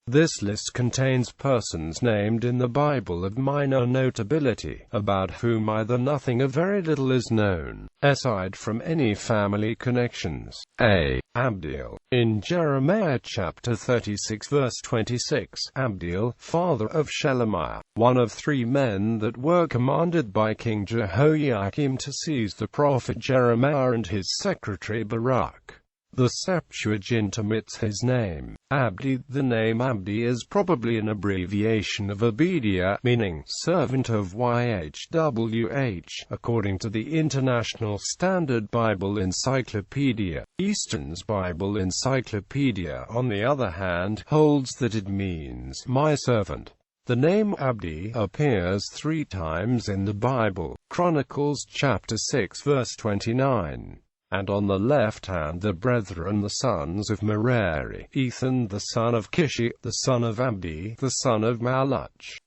This list contains persons named in the Bible of minor notability, about whom either nothing or very little is known, aside from any family connections. A. Abdiel. In Jeremiah chapter 36 verse 26, Abdiel, father of Shelemiah, one of 3 men that were commanded by King Jehoiakim to seize the prophet Jeremiah and his secretary Baruch. The Septuagint omits his name, Abdi. The name Abdi is probably an abbreviation of Obedia, meaning servant of YHWH, according to the International Standard Bible Encyclopedia. Easton's Bible Encyclopedia, on the other hand, holds that it means my servant. The name Abdi appears 3 times in the Bible: Chronicles chapter 6 verse 29. And on the left hand the brethren, the sons of Merari, Ethan the son of Kishi, the son of Abdi, the son of Malach.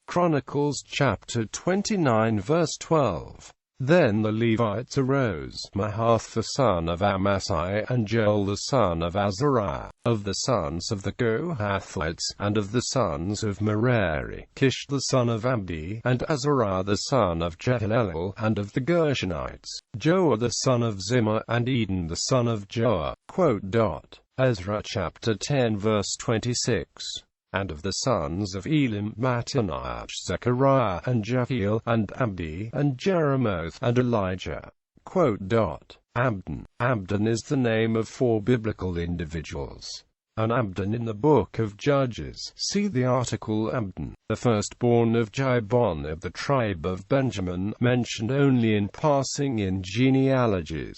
Chronicles chapter 29 verse 12. Then the Levites arose, Mahath the son of Amasai, and Joel the son of Azariah, of the sons of the Kohathites, and of the sons of Merari, Kish the son of Abdi, and Azariah the son of Jehalelel, and of the Gershonites, Joah the son of Zimmah, and Eden the son of Joah. Ezra chapter 10 verse 26. And of the sons of Elim, Mattaniah, Zechariah, and Jehiel, and Abdi, and Jeremoth, and Elijah. Abdon. Abdon is the name of 4 biblical individuals. An Abdon in the book of Judges. See the article Abdon, the firstborn of Gibon of the tribe of Benjamin, mentioned only in passing in genealogies.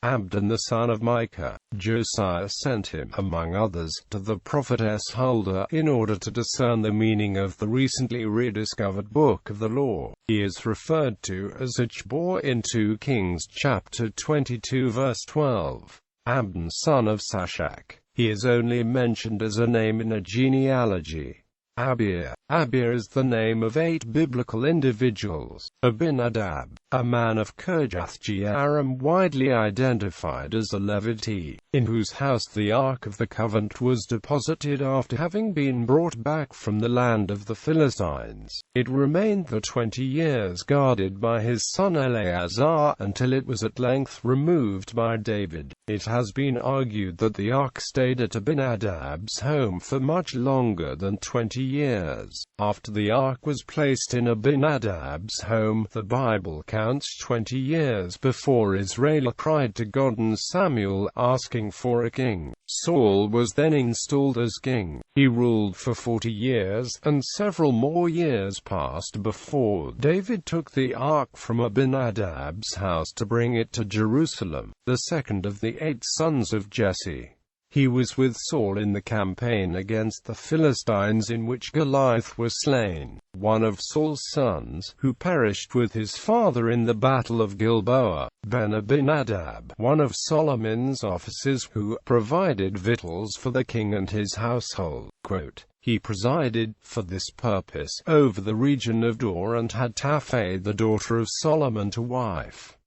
Abdon the son of Micah. Josiah sent him, among others, to the prophetess Huldah, in order to discern the meaning of the recently rediscovered book of the law. He is referred to as Achbor in 2 Kings chapter 22 verse 12. Abdon son of Sashak. He is only mentioned as a name in a genealogy. Abir. Abir is the name of 8 biblical individuals. Abinadab, a man of Kirjath-Jearim, widely identified as a Levite, in whose house the Ark of the Covenant was deposited after having been brought back from the land of the Philistines. It remained for 20 years guarded by his son Eleazar, until it was at length removed by David. It has been argued that the Ark stayed at Abinadab's home for much longer than 20 years. After the Ark was placed in Abinadab's home, the Bible counts 20 years before Israel cried to God and Samuel, asking for a king. Saul was then installed as king. He ruled for 40 years, and several more years passed before David took the Ark from Abinadab's house to bring it to Jerusalem, the second of the 8 sons of Jesse. He was with Saul in the campaign against the Philistines in which Goliath was slain, one of Saul's sons, who perished with his father in the battle of Gilboa. Ben-Abinadab, one of Solomon's officers, who provided victuals for the king and his household. He presided, for this purpose, over the region of Dor and had Taphai the daughter of Solomon to wife.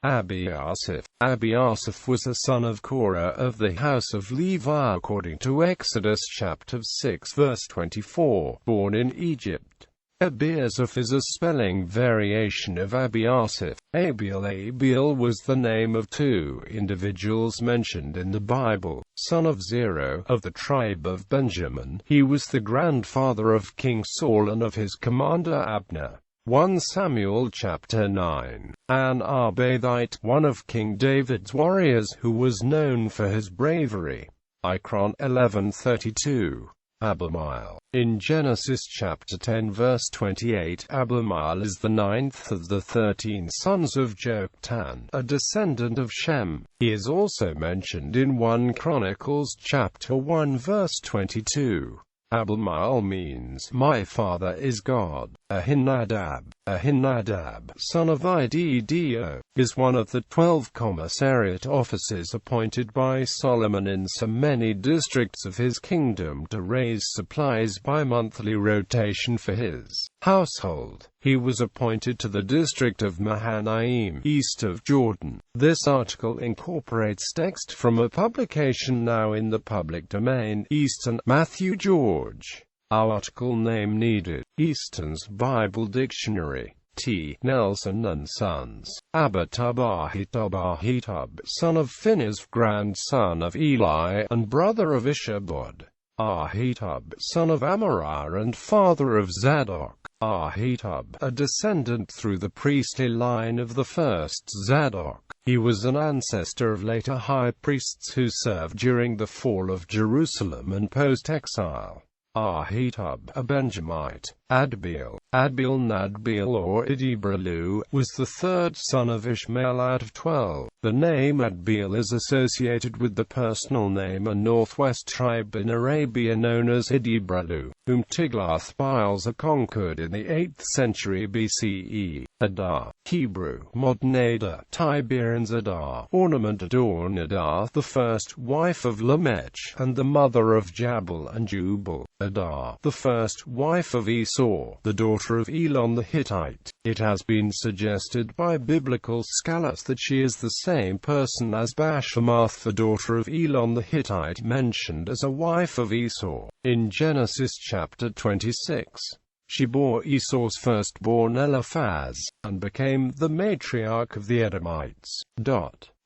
Abiasaph. Abiasaph was a son of Korah of the house of Levi according to Exodus chapter 6 verse 24, born in Egypt. Abiasaph is a spelling variation of Abiasaph. Abiel was the name of 2 individuals mentioned in the Bible. Son of Zerah, of the tribe of Benjamin, he was the grandfather of King Saul and of his commander Abner. 1 Samuel chapter 9. An Arbadite, one of King David's warriors who was known for his bravery. Ikron 11:32. Abimael. In Genesis chapter 10 verse 28, Abimael is the 9th of the 13 sons of Joktan, a descendant of Shem. He is also mentioned in 1 Chronicles chapter 1 verse 22. Abimael means, my father is God. Ahinadab, son of Iddo, is one of the 12 commissariat officers appointed by Solomon in so many districts of his kingdom to raise supplies by monthly rotation for his household. He was appointed to the district of Mahanaim, east of Jordan. This article incorporates text from a publication now in the public domain, Easton, Matthew George. Article name needed. Easton's Bible Dictionary. T. Nelson and Sons. Ahitub, son of Phinehas, grandson of Eli, and brother of Ichabod. Ahitub, son of Amariah and father of Zadok. Ahitub, a descendant through the priestly line of the first Zadok. He was an ancestor of later high priests who served during the fall of Jerusalem and post-exile. Ahitub, a Benjamite. Nadbil or Idibralu, was the third son of Ishmael out of 12. The name Adbil is associated with the personal name a northwest tribe in Arabia known as Idibralu, whom Tiglath-Pileser conquered in the 8th century BCE. Adar, Hebrew, modern Ada, Tiberians Adar, ornament adorn Adar, the first wife of Lamech, and the mother of Jabal and Jubal. Adar, the first wife of Esau, the daughter of Elon the Hittite. It has been suggested by biblical scholars that she is the same person as Bashemath, the daughter of Elon the Hittite, mentioned as a wife of Esau in Genesis chapter 26. She bore Esau's firstborn Eliphaz, and became the matriarch of the Edomites.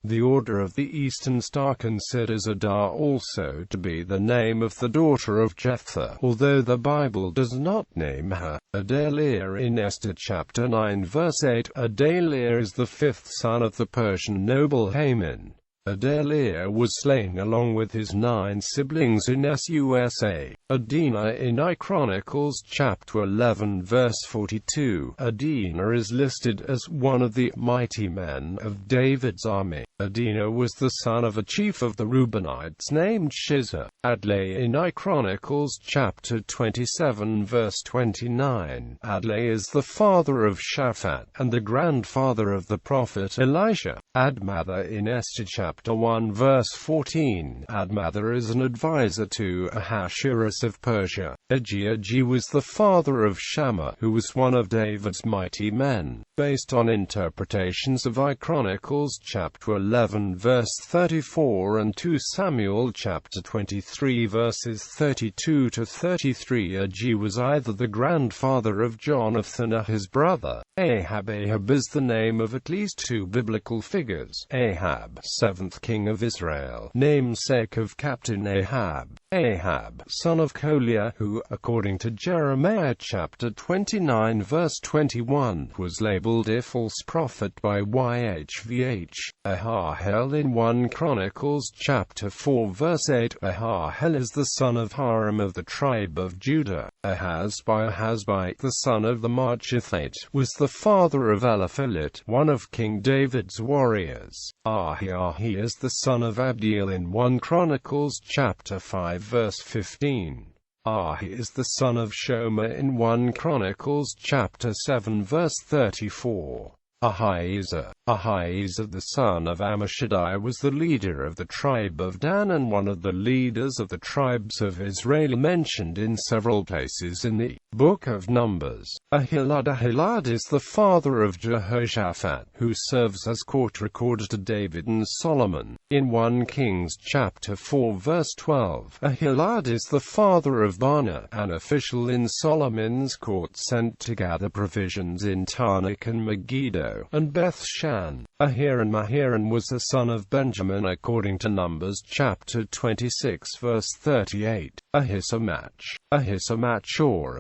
The order of the Eastern Star considers Adar also to be the name of the daughter of Jephthah, although the Bible does not name her. Adaliah in Esther chapter 9 verse 8. Adaliah is the fifth son of the Persian noble Haman. Adaliah was slain along with his 9 siblings in Susa. Adinah in I Chronicles chapter 11 verse 42. Adinah is listed as one of the mighty men of David's army. Adinah was the son of a chief of the Reubenites named Shizah. Adlai in I Chronicles chapter 27 verse 29. Adlai is the father of Shaphat, and the grandfather of the prophet Elisha. Admather in Esther chapter 1 verse 14. Admather is an advisor to Ahasuerus of Persia. Agi was the father of Shammah, who was one of David's mighty men. Based on interpretations of I Chronicles chapter 11 verse 34 and 2 Samuel chapter 23 verses 32 to 33, Agi was either the grandfather of Jonathan or his brother. Ahab is the name of at least 2 biblical figures. Ahab, 7th king of Israel, namesake of Captain Ahab. Ahab, son of Koliah, who, according to Jeremiah chapter 29 verse 21, was labeled a false prophet by YHVH. Ahahel in 1 Chronicles chapter 4 verse 8. Ahahel is the son of Haram of the tribe of Judah. Ahazbai, the son of the Marchithite, was the father of Eliphelet, one of King David's warriors. Ahi is the son of Abdiel in 1 Chronicles chapter 5 verse 15. Ahi is the son of Shomer in 1 Chronicles chapter 7 verse 34. Ahiezer, the son of Ammishaddai, was the leader of the tribe of Dan and one of the leaders of the tribes of Israel mentioned in several places in the Book of Numbers. Ahilad is the father of Jehoshaphat, who serves as court recorder to David and Solomon. In 1 Kings chapter 4 verse 12, Ahilad is the father of Baana, an official in Solomon's court sent to gather provisions in Tanakh and Megiddo, and Beth-shan. Mahiran was the son of Benjamin according to Numbers chapter 26 verse 38. Ahisamach or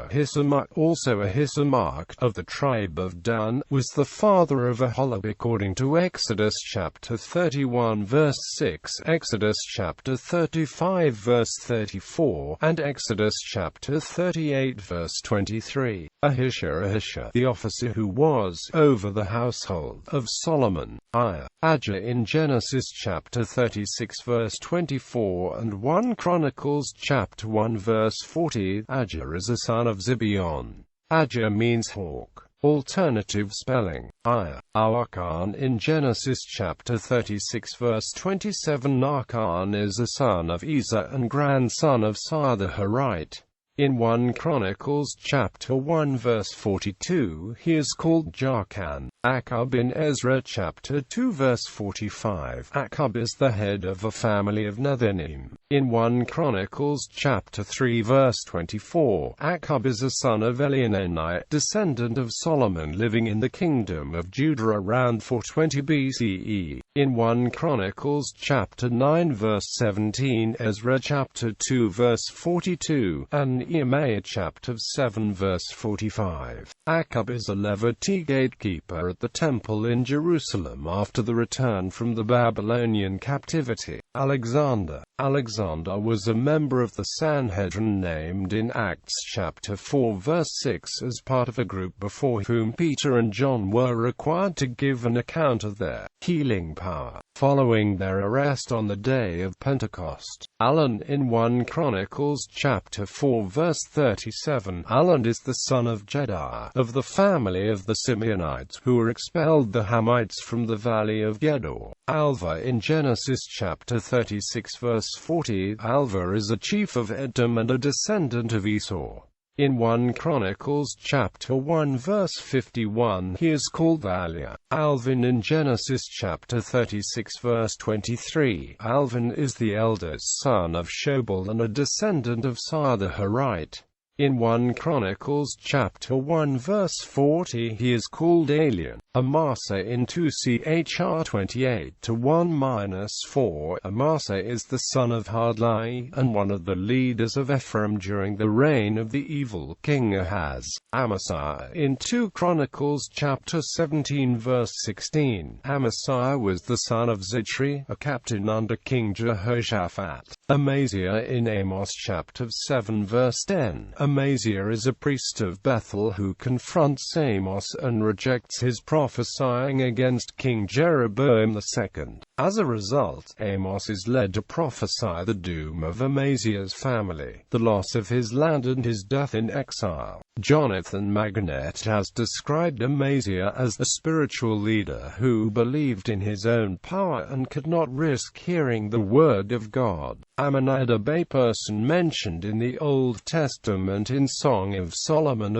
Ahisamach, also Ahisamach, of the tribe of Dan, was the father of Aholab according to Exodus chapter 31 verse 6, Exodus chapter 35 verse 34, and Exodus chapter 38 verse 23. Ahisha, the officer who was over the household of Solomon. Ajah in Genesis chapter 36 verse 24 and 1 Chronicles chapter 1 verse 40. Ajah is a son of Zibeon. Ajah means hawk. Alternative spelling. Achan in Genesis chapter 36 verse 27. Achan is a son of Ezer and grandson of Sar the Harite. In 1 Chronicles chapter 1 verse 42, he is called Jachan. Achab in Ezra chapter 2 verse 45, Achab is the head of a family of Nethinim. In 1 Chronicles chapter 3 verse 24, Achab is a son of Elionenai, descendant of Solomon living in the kingdom of Judah around 420 BCE. In 1 Chronicles chapter 9 verse 17, Ezra chapter 2 verse 42, and Nehemiah chapter 7 verse 45. Achab is a Levite gatekeeper at the temple in Jerusalem after the return from the Babylonian captivity. Alexander was a member of the Sanhedrin named in Acts chapter 4 verse 6 as part of a group before whom Peter and John were required to give an account of their healing power following their arrest on the day of Pentecost. Alan in 1 Chronicles chapter 4 verse 37, Alan is the son of Jedaiah, of the family of the Simeonites, who expelled the Hamites from the valley of Gedor. Alva in Genesis chapter 36 verse 40, Alva is a chief of Edom and a descendant of Esau. In 1 Chronicles chapter 1 verse 51, he is called Valiah. Alvin in Genesis chapter 36 verse 23, Alvin is the eldest son of Shobal and a descendant of Sar the Horite. In 1 Chronicles chapter 1 verse 40, he is called Alian. Amasa in 2 Chr 28-1-4, Amasa is the son of Hardlai, and one of the leaders of Ephraim during the reign of the evil king Ahaz. Amasa in 2 Chronicles chapter 17 verse 16, Amaziah was the son of Zitri, a captain under King Jehoshaphat. Amaziah in Amos chapter 7 verse 10, Amaziah is a priest of Bethel who confronts Amos and rejects his prophesying against King Jeroboam II. As a result, Amos is led to prophesy the doom of Amaziah's family, the loss of his land and his death in exile. Jonathan Magnet has described Amaziah as a spiritual leader who believed in his own power and could not risk hearing the word of God. Amminadab, a person mentioned in the Old Testament in Song of Solomon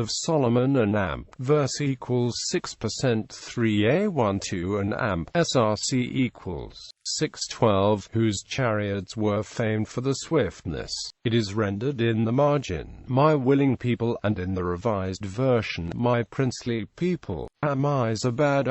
and Amp, verse equals 6% 3a12 and Amp, src equals 612, whose chariots were famed for the swiftness. It is rendered in the margin, my willing people, and in the Revised Version, my princely people. Ammizabad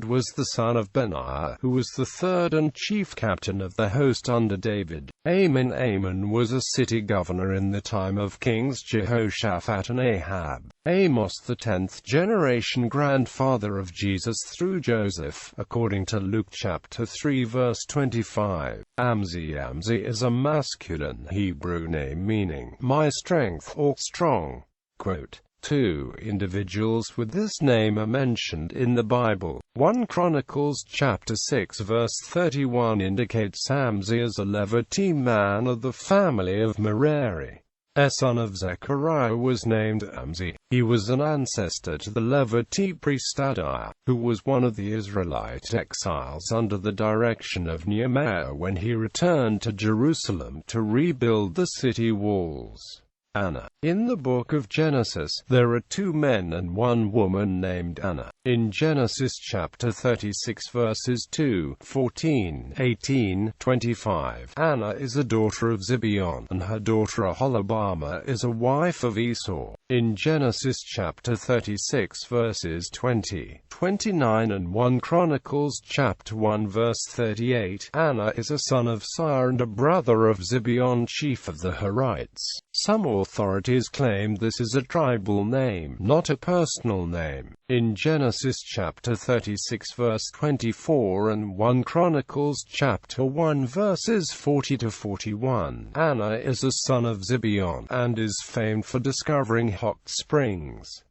was the son of Benaiah, who was the third and chief captain of the host under David. Amon was a city governor in the time of kings Jehoshaphat and Ahab. Amos, the 10th generation grandfather of Jesus through Joseph, according to Luke chapter 3 verse 25. Amzi is a masculine Hebrew name meaning, my strength or strong. Quote, 2 individuals with this name are mentioned in the Bible. 1 Chronicles chapter 6 verse 31 indicates Amzi as a Levite man of the family of Merari. A son of Zechariah was named Amzi. He was an ancestor to the Levite priest Adiah, who was one of the Israelite exiles under the direction of Nehemiah when he returned to Jerusalem to rebuild the city walls. Anna. In the book of Genesis, there are 2 men and 1 woman named Anna. In Genesis chapter 36 verses 2, 14, 18, 25, Anna is a daughter of Zibeon, and her daughter Aholibamah is a wife of Esau. In Genesis chapter 36 verses 20, 29 and 1 Chronicles chapter 1 verse 38, Anna is a son of Sar and a brother of Zibeon, chief of the Horites. Some authorities claim this is a tribal name, not a personal name. In Genesis chapter 36 verse 24 and 1 Chronicles chapter 1 verses 40-41, Anna is a son of Zibeon, and is famed for discovering hot springs.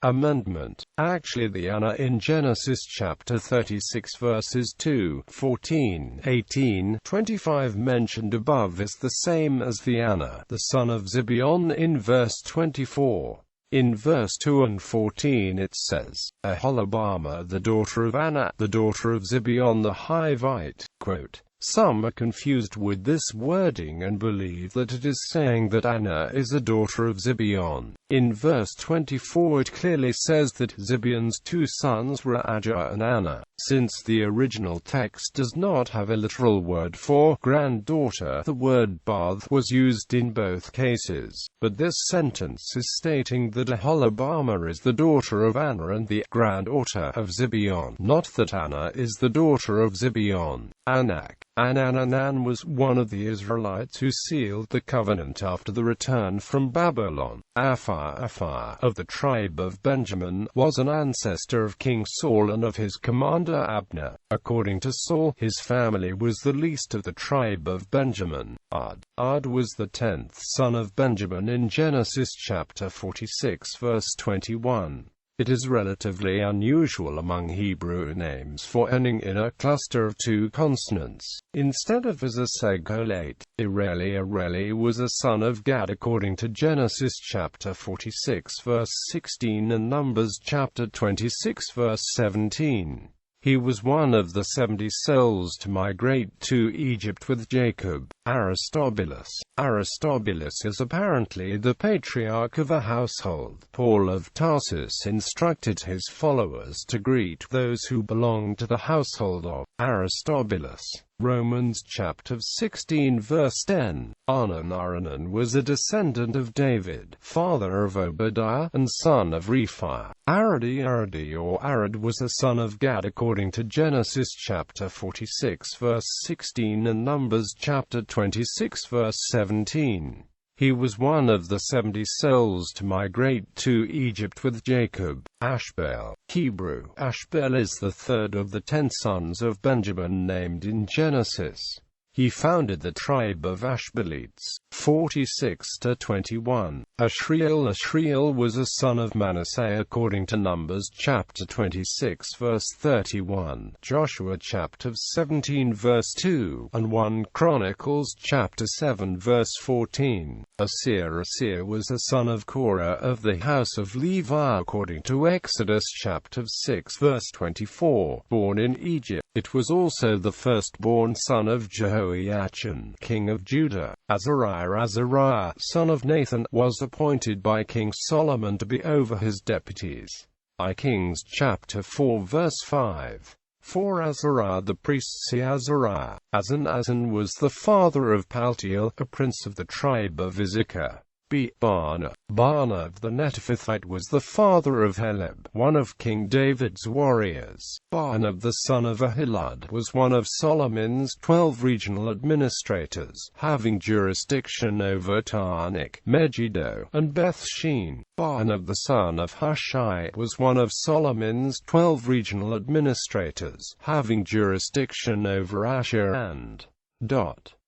Amendment. Actually, the Anna in Genesis chapter 36 verses 2, 14, 18, 25 mentioned above is the same as the Anna, the son of Zibeon in verse 24. In verse 2 and 14 it says, Aholibamah the daughter of Anna, the daughter of Zibeon the Hivite. Quote, Some are confused with this wording and believe that it is saying that Anna is a daughter of Zibeon. In verse 24 it clearly says that Zibeon's two sons were Ajah and Anna. Since the original text does not have a literal word for granddaughter, the word bath was used in both cases. But this sentence is stating that Aholibamah is the daughter of Anna and the granddaughter of Zibeon, not that Anna is the daughter of Zibeon. Anak. Ananan was one of the Israelites who sealed the covenant after the return from Babylon. Apphah of the tribe of Benjamin was an ancestor of King Saul and of his commander Abner. According to Saul, his family was the least of the tribe of Benjamin. Ad was the 10th son of Benjamin in Genesis chapter 46 verse 21. It is relatively unusual among Hebrew names for ending in a cluster of two consonants, instead of as a segolate. Areli was a son of Gad according to Genesis chapter 46 verse 16 and Numbers chapter 26 verse 17. He was one of the 70 souls to migrate to Egypt with Jacob. Aristobulus is apparently the patriarch of a household. Paul of Tarsus instructed his followers to greet those who belonged to the household of Aristobulus. Romans chapter 16 verse 10. Aranan was a descendant of David, father of Obadiah, and son of Rephiah. Arad was a son of Gad according to Genesis chapter 46 verse 16 and Numbers chapter 26 verse 17. He was one of the 70 souls to migrate to Egypt with Jacob. Ashbel. Hebrew. Ashbel is the third of the 10 sons of Benjamin named in Genesis. He founded the tribe of Ashbelites. 46-21. Ashriel was a son of Manasseh according to Numbers chapter 26 verse 31, Joshua chapter 17 verse 2, and 1 Chronicles chapter 7 verse 14. Asir was a son of Korah of the house of Levi according to Exodus chapter 6 verse 24. Born in Egypt, it was also the firstborn son of Jehoiachin, king of Judah. Azariah, son of Nathan, was appointed by King Solomon to be over his deputies. Kings chapter 4 verse 5. For Azariah the priest see Azariah. Azan was the father of Paltiel, a prince of the tribe of Issachar. Baana of the Netophathite was the father of Heleb, one of King David's warriors. Baana the son of Ahilud was one of Solomon's 12 regional administrators, having jurisdiction over Taanach, Megiddo, and Beth-shean. Baana the son of Hushai was one of Solomon's 12 regional administrators, having jurisdiction over Asher and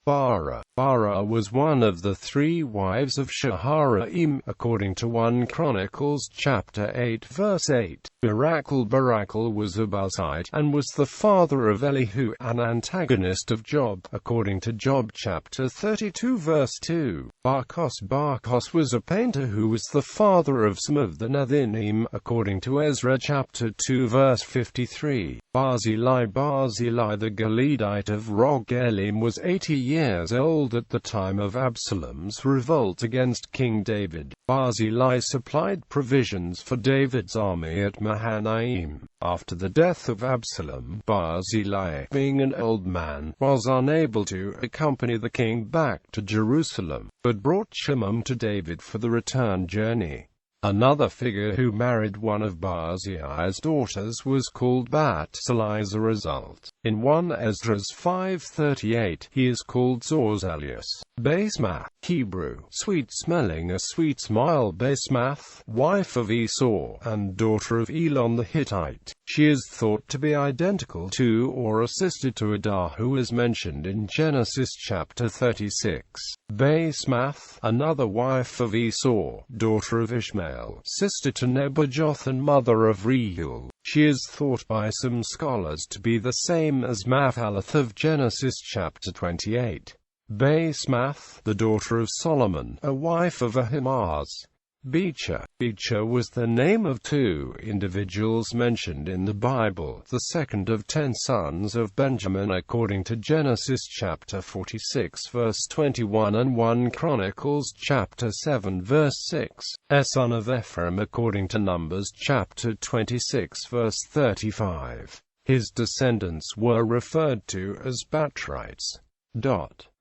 Bara was one of the 3 wives of Shaharaim, according to 1 Chronicles chapter 8 verse 8. Barakal was a Buzite, and was the father of Elihu, an antagonist of Job, according to Job chapter 32 verse 2. Barkos was a painter who was the father of some of the Nethinim, according to Ezra chapter 2 verse 53. Barzillai the Gileadite of Rogelim was 80 years old at the time of Absalom's revolt against King David. Barzillai supplied provisions for David's army at Mahanaim. After the death of Absalom, Barzillai, being an old man, was unable to accompany the king back to Jerusalem, but brought Shimon to David for the return journey. Another figure who married one of Barzillai's daughters was called Batzillai as a result. In 1 Esdras 5:38, he is called Zorzelius. Basemath. Hebrew. Sweet-smelling, a sweet smile. Basemath, wife of Esau, and daughter of Elon the Hittite. She is thought to be identical to or a sister to Adah, who is mentioned in Genesis chapter 36. Basemath, another wife of Esau, daughter of Ishmael, sister to Nebajoth and mother of Reuel. She is thought by some scholars to be the same as Mathalath of Genesis chapter 28. Basemath, the daughter of Solomon, a wife of Ahimaaz. Beecher. Beecher was the name of two individuals mentioned in the Bible, the second of 10 sons of Benjamin according to Genesis chapter 46 verse 21 and 1 Chronicles chapter 7 verse 6, a son of Ephraim according to Numbers chapter 26 verse 35. His descendants were referred to as Batrites.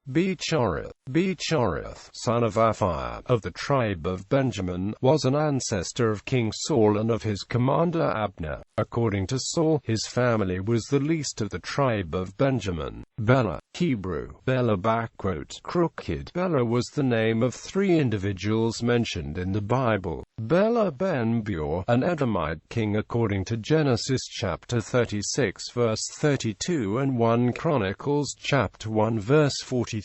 Bechereth, son of Aphiah, of the tribe of Benjamin, was an ancestor of King Saul and of his commander Abner. According to Saul, his family was the least of the tribe of Benjamin. Bela, Hebrew, Bela crooked. Bela was the name of 3 individuals mentioned in the Bible. Bela ben Beor, an Edomite king according to Genesis chapter 36 verse 32 and 1 Chronicles chapter 1 verse 43.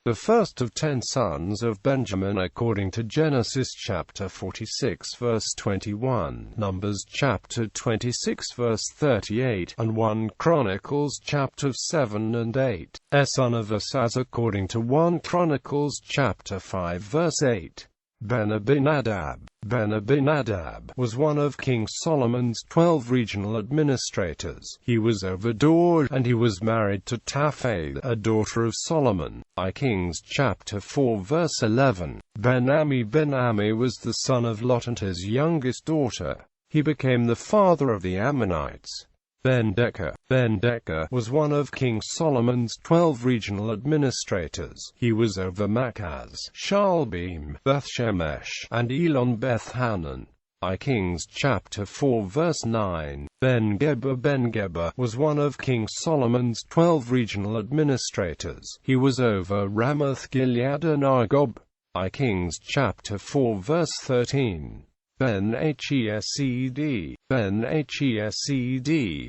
The first of 10 sons of Benjamin according to Genesis chapter 46 verse 21, Numbers chapter 26 verse 38, and 1 Chronicles chapter 7 and 8, a son of Asaz according to 1 Chronicles chapter 5 verse 8. Ben-Abinadab was one of King Solomon's 12 regional administrators. He was over Dor, and he was married to Taphath, a daughter of Solomon. Kings chapter 4 verse 11. Ben-Ami was the son of Lot and his youngest daughter. He became the father of the Ammonites. Ben-Decker was one of King Solomon's 12 regional administrators. He was over Makaz, Shaalbim, Beth-Shemesh, and Elon-Beth-Hanan. Kings chapter 4 verse 9. Ben-Geber was one of King Solomon's 12 regional administrators. He was over Ramoth-Gilead and Argob. Kings chapter 4 verse 13. Ben-Hesed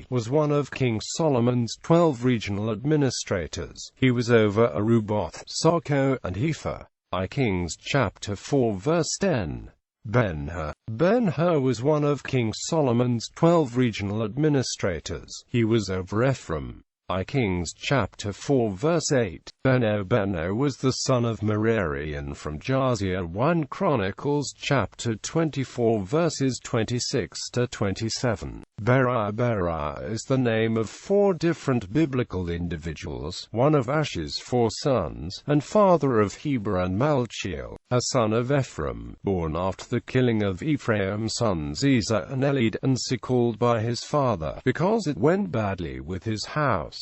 was one of King Solomon's 12 regional administrators. He was over Aruboth, Soko, and Hepher. Kings chapter 4 verse 10. Ben-Hur was one of King Solomon's 12 regional administrators. He was over Ephraim. Kings chapter 4 verse 8. Beno was the son of Merari and from Jaziah. 1 Chronicles chapter 24 verses 26 to 27. Bera is the name of 4 different biblical individuals, one of Ash's 4 sons, and father of Heber and Malchiel, a son of Ephraim, born after the killing of Ephraim's sons Ezer and Elid, and called by his father, because it went badly with his house.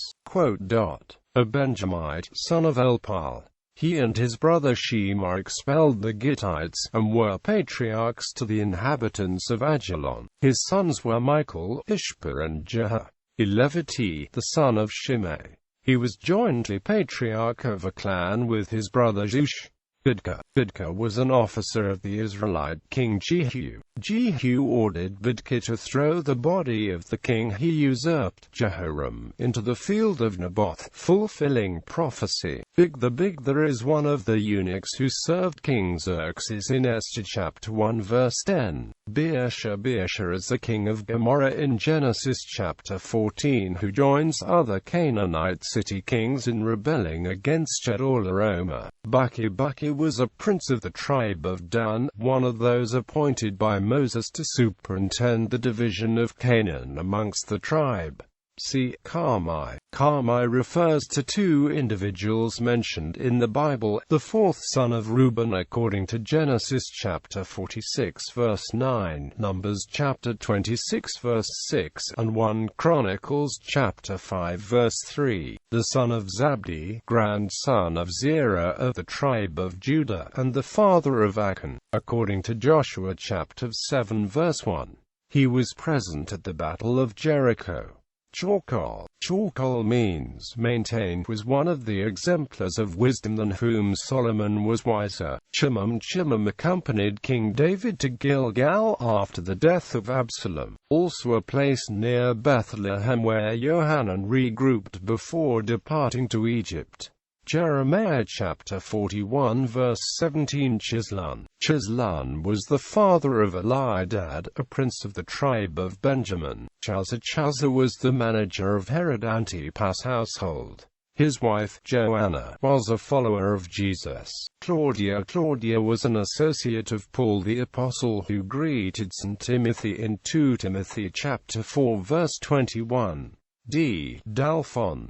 A Benjamite, son of Elpal. He and his brother Shema expelled the Gittites, and were patriarchs to the inhabitants of Ajalon. His sons were Michael, Ishpa and Jeha. Elevati, the son of Shimei. He was jointly patriarch of a clan with his brother Jush. Bidkar was an officer of the Israelite king Jehu. Jehu ordered Bidkar to throw the body of the king he usurped, Jehoram, into the field of Naboth, fulfilling prophecy. Bigthar is one of the eunuchs who served King Xerxes in Esther chapter 1 verse 10. Beersheba is the king of Gomorrah in Genesis chapter 14 who joins other Canaanite city kings in rebelling against Chedorlaomer. Baki was a prince of the tribe of Dan, one of those appointed by Moses to superintend the division of Canaan amongst the tribe. See Carmi. Carmi refers to 2 individuals mentioned in the Bible, the 4th son of Reuben according to Genesis chapter 46 verse 9, Numbers chapter 26 verse 6, and 1 Chronicles chapter 5 verse 3, the son of Zabdi, grandson of Zerah of the tribe of Judah, and the father of Achan, according to Joshua chapter 7 verse 1. He was present at the Battle of Jericho. Chorkol means maintained, was one of the exemplars of wisdom than whom Solomon was wiser. Chimam accompanied King David to Gilgal after the death of Absalom, also a place near Bethlehem where Johanan regrouped before departing to Egypt. Jeremiah chapter 41 verse 17. Chislan was the father of Elidad, a prince of the tribe of Benjamin. Chazar was the manager of Herod Antipas' household. His wife, Joanna, was a follower of Jesus. Claudia was an associate of Paul the Apostle who greeted St. Timothy in 2 Timothy chapter 4 verse 21. Dalphon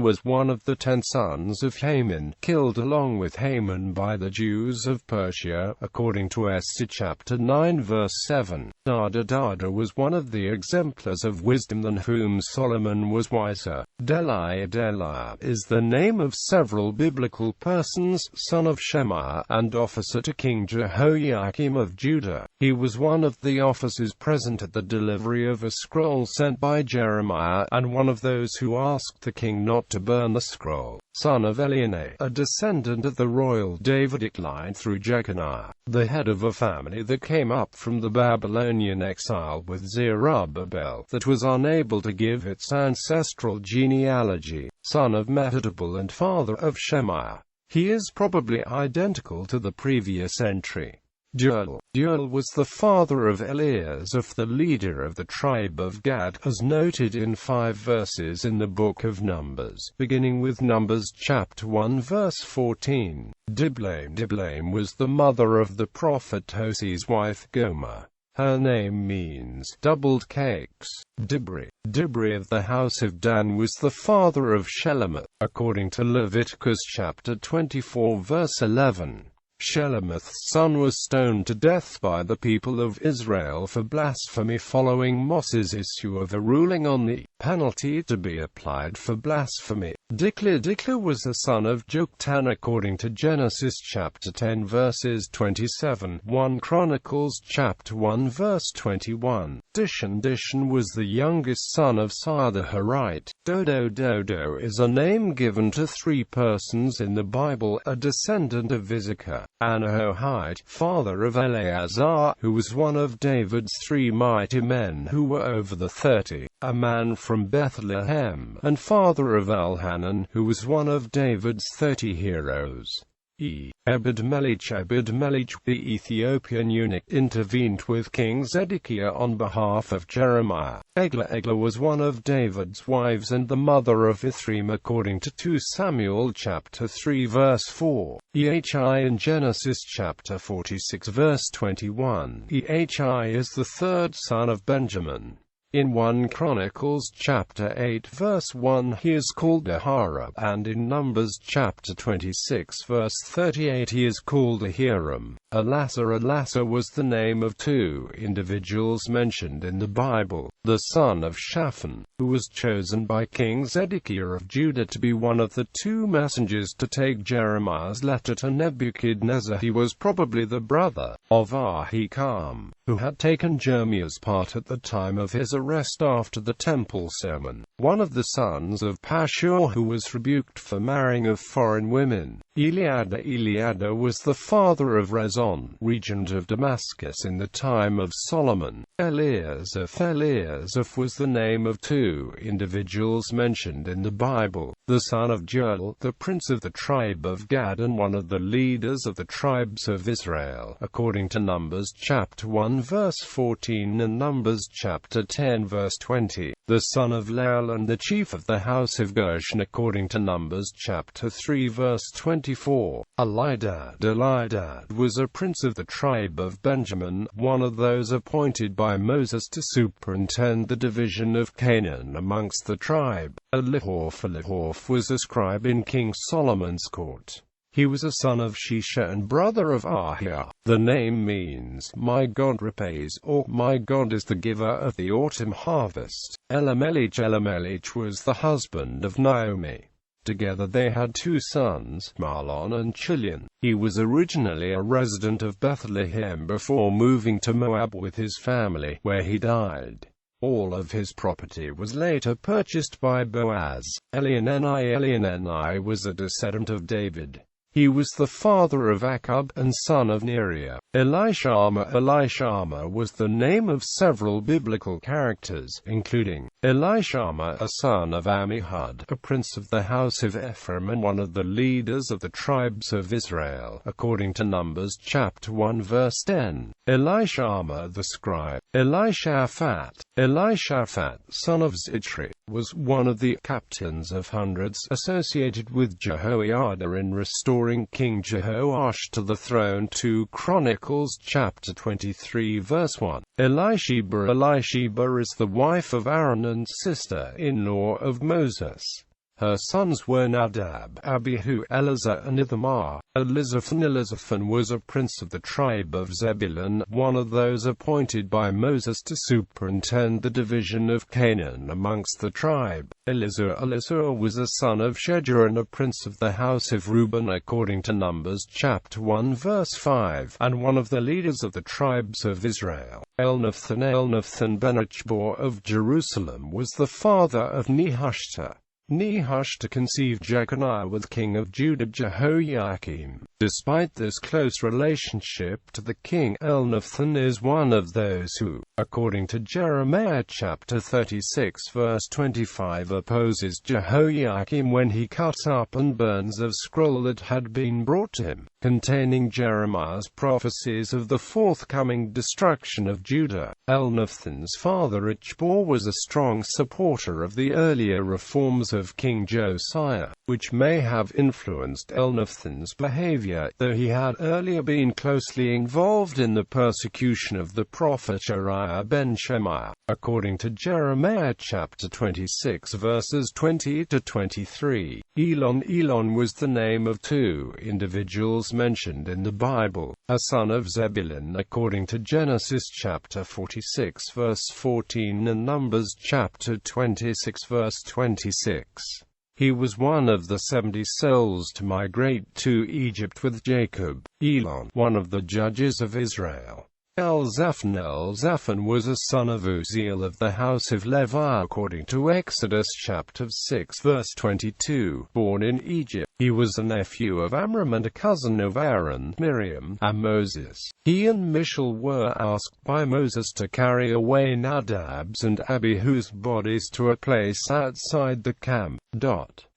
was one of the 10 sons of Haman, killed along with Haman by the Jews of Persia, according to Esther chapter 9 verse 7. Dada was one of the exemplars of wisdom than whom Solomon was wiser. Deliah is the name of several biblical persons, son of Shemaiah, and officer to King Jehoiakim of Judah. He was one of the officers present at the delivery of a scroll sent by Jeremiah, and one of those who asked the king not to burn the scroll. Son of Elionai, a descendant of the royal Davidic line through Jeconiah, the head of a family that came up from the Babylonian exile with Zerubbabel, that was unable to give its ancestral genealogy. Son of Mehetabel and father of Shemaiah. He is probably identical to the previous entry. Deuel was the father of Eliasaph, the leader of the tribe of Gad, as noted in 5 verses in the book of Numbers, beginning with Numbers chapter 1 verse 14. Diblaim was the mother of the prophet Hosea's wife Gomer. Her name means doubled cakes. Dibri of the house of Dan was the father of Shelomoth, according to Leviticus chapter 24 verse 11. Shelomoth's son was stoned to death by the people of Israel for blasphemy following Moses' issue of a ruling on the penalty to be applied for blasphemy. Dikla was the son of Joktan according to Genesis chapter 10 verses 27, 1 Chronicles chapter 1 verse 21. Dishon was the youngest son of Sar the Harite. Dodo is a name given to 3 persons in the Bible, a descendant of Issachar. Anahohite, father of Eleazar, who was one of David's 3 mighty men who were over the 30, a man from Bethlehem, and father of Elhanan, who was one of David's 30 heroes. Ebed-Melech, the Ethiopian eunuch, intervened with King Zedekiah on behalf of Jeremiah. Eglah was one of David's wives and the mother of Ithream according to 2 Samuel chapter 3 verse 4. Ehi in Genesis chapter 46 verse 21. Ehi is the 3rd son of Benjamin. In 1 Chronicles chapter 8 verse 1 he is called Aharab, and in Numbers chapter 26 verse 38 he is called Ahiram. Elasah was the name of 2 individuals mentioned in the Bible, the son of Shaphan, who was chosen by King Zedekiah of Judah to be one of the 2 messengers to take Jeremiah's letter to Nebuchadnezzar. He was probably the brother of Ahikam, who had taken Jeremiah's part at the time of his arrest after the temple sermon. One of the sons of Pashur who was rebuked for marrying of foreign women. Eliada was the father of Rezon, regent of Damascus in the time of Solomon. Eliasaph was the name of 2 individuals mentioned in the Bible, the son of Deuel, the prince of the tribe of Gad and one of the leaders of the tribes of Israel, according to Numbers chapter 1 verse 14 and Numbers chapter 10 verse 20. The son of Lael and the chief of the house of Gershon according to Numbers chapter 3 verse 24. Elidad was a prince of the tribe of Benjamin, one of those appointed by Moses to superintend the division of Canaan amongst the tribe. Elihof was a scribe in King Solomon's court. He was a son of Shisha and brother of Ahiah. The name means, "My God repays," or "My God is the giver of the autumn harvest." Elimelech was the husband of Naomi. Together they had 2 sons, Mahlon and Chilion. He was originally a resident of Bethlehem before moving to Moab with his family, where he died. All of his property was later purchased by Boaz. Elionenai was a descendant of David. He was the father of Akkub and son of Neriah. Elishama was the name of several biblical characters, including Elishama, a son of Ammihud, a prince of the house of Ephraim and one of the leaders of the tribes of Israel, according to Numbers chapter 1 verse 10. Elishama the scribe. Elishaphat, son of Zichri, was one of the captains of hundreds associated with Jehoiada in restoring King Jehoash to the throne. 2 Chronicles chapter 23 verse 1. Elisheba is the wife of Aaron and sister-in-law of Moses. Her sons were Nadab, Abihu, Eleazar and Ithamar. Elizaphan was a prince of the tribe of Zebulun, one of those appointed by Moses to superintend the division of Canaan amongst the tribe. Elizur was a son of Shedeur and a prince of the house of Reuben according to Numbers chapter 1 verse 5, and one of the leaders of the tribes of Israel. Elnathan ben Achbor of Jerusalem was the father of Nehushta. Nehushta conceived Jeconiah with king of Judah Jehoiakim. Despite this close relationship to the king, Elnathan is one of those who, according to Jeremiah chapter 36 verse 25, opposes Jehoiakim when he cuts up and burns a scroll that had been brought to him, containing Jeremiah's prophecies of the forthcoming destruction of Judah. Elnathan's father Achbor was a strong supporter of the earlier reforms of King Josiah, which may have influenced Elnathan's behavior, though he had earlier been closely involved in the persecution of the prophet Uriah ben Shemaiah, according to Jeremiah chapter 26 verses 20 to 23. Elon was the name of two individuals mentioned in the Bible, a son of Zebulun according to Genesis chapter 46 verse 14 and Numbers chapter 26 verse 26. He was one of the 70 souls to migrate to Egypt with Jacob. Elon, one of the judges of Israel. Elzaphan was a son of Uzziel of the house of Levi according to Exodus chapter 6 verse 22. Born in Egypt, he was a nephew of Amram and a cousin of Aaron, Miriam, and Moses. He and Mishal were asked by Moses to carry away Nadab's and Abihu's bodies to a place outside the camp.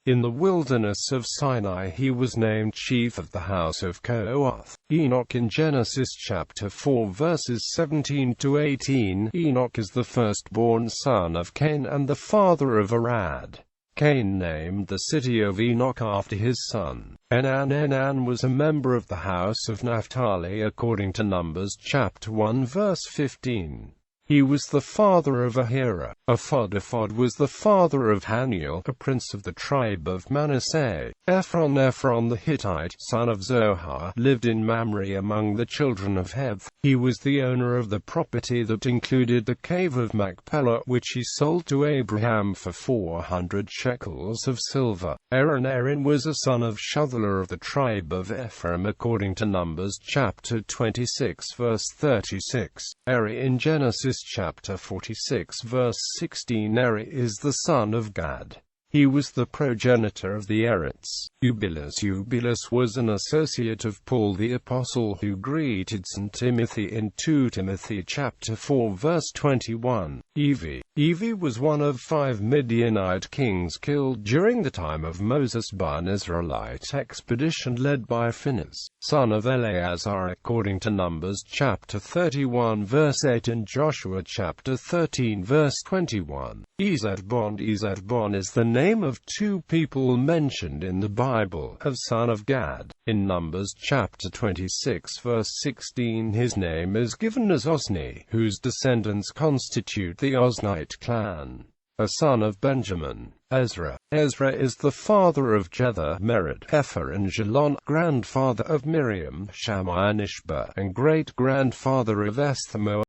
In the wilderness of Sinai he was named chief of the house of Kohath. Enoch in Genesis chapter 4 verses 17 to 18. Enoch is the firstborn son of Cain and the father of Arad. Cain named the city of Enoch after his son. Enan was a member of the house of Naphtali according to Numbers chapter 1 verse 15. He was the father of Ahira. Ephod was the father of Haniel, a prince of the tribe of Manasseh. Ephron the Hittite, son of Zohar, lived in Mamre among the children of Heth. He was the owner of the property that included the cave of Machpelah, which he sold to Abraham for 400 shekels of silver. Aaron was a son of Shuthelah of the tribe of Ephraim according to Numbers chapter 26 verse 36. Eri in Genesis chapter 46 verse 16. Eri is the son of Gad. He was the progenitor of the Erites. Eubalus was an associate of Paul the Apostle who greeted St. Timothy in 2 Timothy chapter 4 verse 21. Evi was one of 5 Midianite kings killed during the time of Moses by an Israelite expedition led by Phinehas, son of Eleazar according to Numbers chapter 31 verse 8 and Joshua chapter 13 verse 21. Ezbon is the name of 2 people mentioned in the Bible, of son of Gad. In Numbers chapter 26 verse 16 his name is given as Ozni, whose descendants constitute the Oznite clan. A son of Benjamin. Ezra is the father of Jether, Mered, Epher and Jalon, grandfather of Miriam, Shammai and Ishba, and great-grandfather of Esthemoa.